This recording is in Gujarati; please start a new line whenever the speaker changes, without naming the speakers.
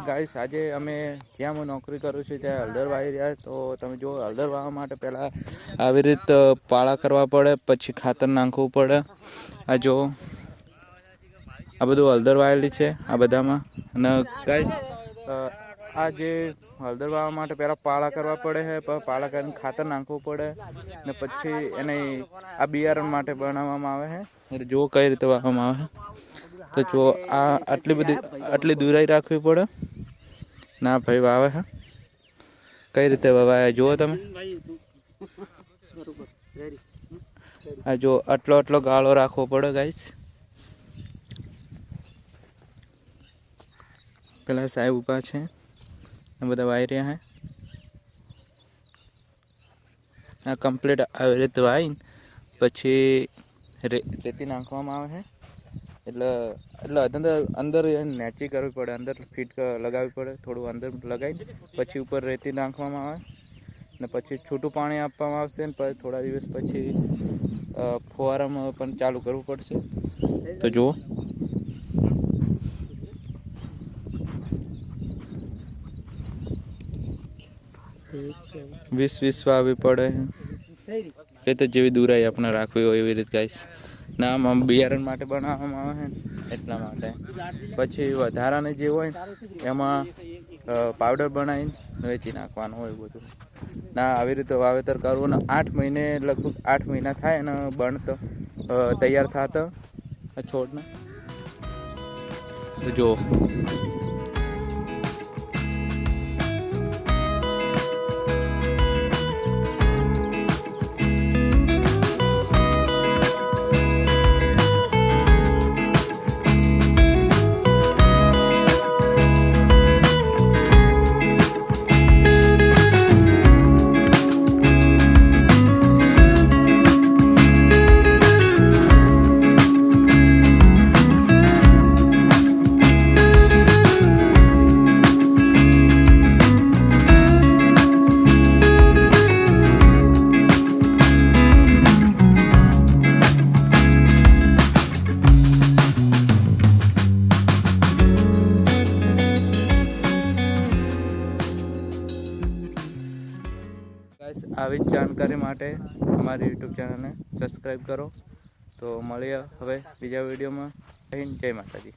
ગાઈસ આજે અમે જ્યાં હું નોકરી કરું છું ત્યાં હળદર વાવી રહ્યા. તો તમે જો હળદર વાવવા માટે પહેલાં આવી રીતે પાળા કરવા પડે, પછી ખાતર નાખવું પડે. આ જો આ બધું હળદર વાવેલી છે આ બધામાં. અને ગાઈસ આ જે હળદર વાવવા માટે પહેલાં પાળા કરવા પડે છે, પાળા કરીને ખાતર નાખવું પડે ને પછી એને આ બિયારણ માટે બનાવવામાં આવે છે. એટલે જો કઈ રીતે વાવવામાં આવે તો જો આ આટલી દૂરાઈ રાખવી પડે. ના ભાઈ વાવે છે કઈ રીતે વાવાય જુઓ તમે. આ જો આટલો ગાળો રાખવો પડે ગાઈસ. પેલા સાહેબ ઊભા છે, બધા વાવી રહ્યા છે. આ કમ્પ્લીટ આવી રીતે વાવીને પછી રેતી નાખવામાં આવે છે. એટલે અંદર નેચી કરવી પડે, અંદર ફીટ લગાવવી પડે. થોડું અંદર લગાવીને પછી ઉપર રેતી નાખવામાં આવે ને પછી છૂટું પાણી આપવામાં આવશે. ને પછી થોડા દિવસ પછી ફુવારામાં પણ ચાલુ કરવું પડશે. તો જુઓ વીસ વાવવી પડે એ તો જેવી દૂરાઈ આપણે રાખવી હોય એવી રીતે ગાઈસ. ના આમ બિયારણ માટે બનાવવામાં આવે છે એટલા માટે. પછી વધારાને જે હોય એમાં પાવડર બનાવીને વેચી નાખવાનું હોય બધું. ના આવી રીતે વાવેતર કરવું ને 8 મહિને લગભગ 8 મહિના થાય અને બનતો તૈયાર થતા છોડને. તો જો આવી જ જાણકારી માટે અમારી યુટ્યુબ ચેનલને સબસ્ક્રાઈબ કરો. તો મળીએ હવે બીજા વિડીયોમાં. જય હિન્દ, જય માતાજી.